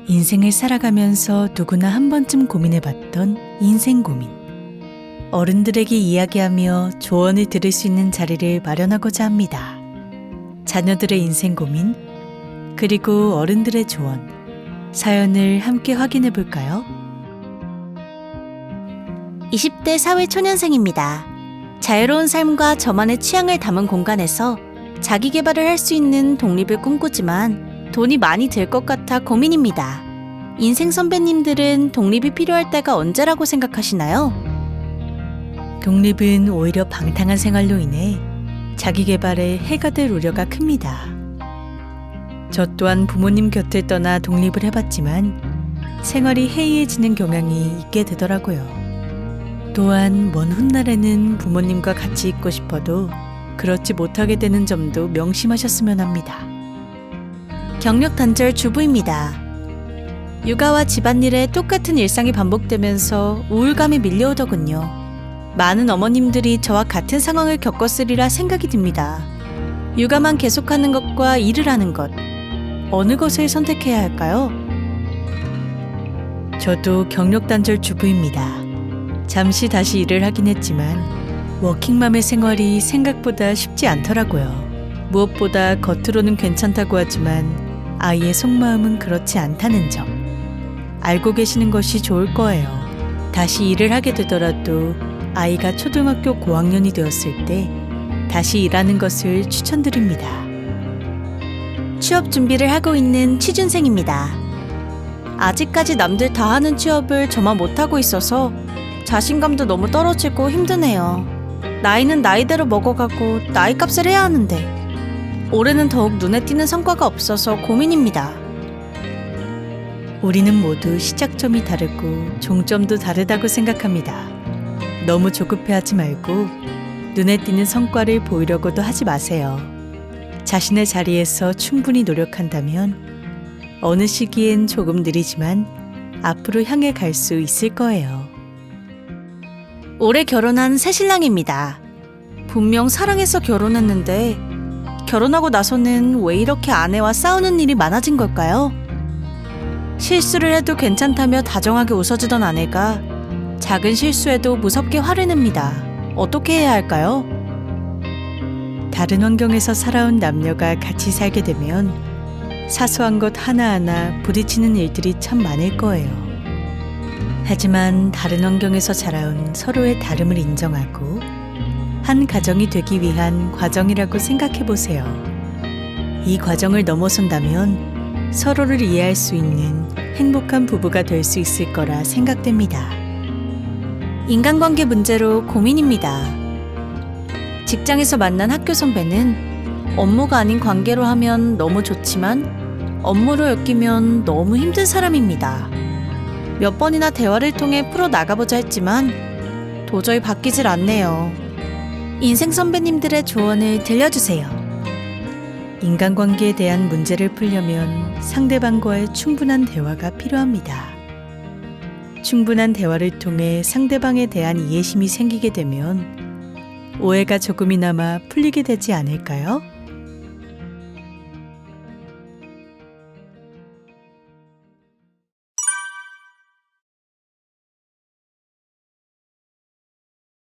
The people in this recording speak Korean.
인생을 살아가면서 누구나 한 번쯤 고민해봤던 인생 고민. 어른들에게 이야기하며 조언을 들을 수 있는 자리를 마련하고자 합니다. 자녀들의 인생 고민, 그리고 어른들의 조언, 사연을 함께 확인해 볼까요? 20대 사회초년생입니다. 자유로운 삶과 저만의 취향을 담은 공간에서 자기 개발을 할 수 있는 독립을 꿈꾸지만 돈이 많이 들 것 같아 고민입니다. 인생 선배님들은 독립이 필요할 때가 언제라고 생각하시나요? 독립은 오히려 방탕한 생활로 인해 자기 개발에 해가 될 우려가 큽니다. 저 또한 부모님 곁을 떠나 독립을 해봤지만 생활이 해이해지는 경향이 있게 되더라고요. 또한 먼 훗날에는 부모님과 같이 있고 싶어도 그렇지 못하게 되는 점도 명심하셨으면 합니다. 경력 단절 주부입니다. 육아와 집안일에 똑같은 일상이 반복되면서 우울감이 밀려오더군요. 많은 어머님들이 저와 같은 상황을 겪었으리라 생각이 듭니다. 육아만 계속하는 것과 일을 하는 것, 어느 것을 선택해야 할까요? 저도 경력 단절 주부입니다. 잠시 다시 일을 하긴 했지만 워킹맘의 생활이 생각보다 쉽지 않더라고요. 무엇보다 겉으로는 괜찮다고 하지만 아이의 속마음은 그렇지 않다는 점. 알고 계시는 것이 좋을 거예요. 다시 일을 하게 되더라도 아이가 초등학교 고학년이 되었을 때 다시 일하는 것을 추천드립니다. 취업 준비를 하고 있는 취준생입니다. 아직까지 남들 다 하는 취업을 저만 못하고 있어서 자신감도 너무 떨어지고 힘드네요. 나이는 나이대로 먹어가고 나이값을 해야 하는데 올해는 더욱 눈에 띄는 성과가 없어서 고민입니다. 우리는 모두 시작점이 다르고 종점도 다르다고 생각합니다. 너무 조급해하지 말고 눈에 띄는 성과를 보이려고도 하지 마세요. 자신의 자리에서 충분히 노력한다면 어느 시기엔 조금 느리지만 앞으로 향해 갈 수 있을 거예요. 올해 결혼한 새신랑입니다. 분명 사랑해서 결혼했는데 결혼하고 나서는 왜 이렇게 아내와 싸우는 일이 많아진 걸까요? 실수를 해도 괜찮다며 다정하게 웃어주던 아내가 작은 실수에도 무섭게 화를 냅니다. 어떻게 해야 할까요? 다른 환경에서 살아온 남녀가 같이 살게 되면 사소한 것 하나하나 부딪히는 일들이 참 많을 거예요. 하지만 다른 환경에서 자라온 서로의 다름을 인정하고 한 가정이 되기 위한 과정이라고 생각해 보세요. 이 과정을 넘어선다면 서로를 이해할 수 있는 행복한 부부가 될 수 있을 거라 생각됩니다. 인간관계 문제로 고민입니다. 직장에서 만난 학교 선배는 업무가 아닌 관계로 하면 너무 좋지만 업무로 엮이면 너무 힘든 사람입니다. 몇 번이나 대화를 통해 풀어 나가보자 했지만 도저히 바뀌질 않네요. 인생 선배님들의 조언을 들려주세요. 인간관계에 대한 문제를 풀려면 상대방과의 충분한 대화가 필요합니다. 충분한 대화를 통해 상대방에 대한 이해심이 생기게 되면 오해가 조금이나마 풀리게 되지 않을까요?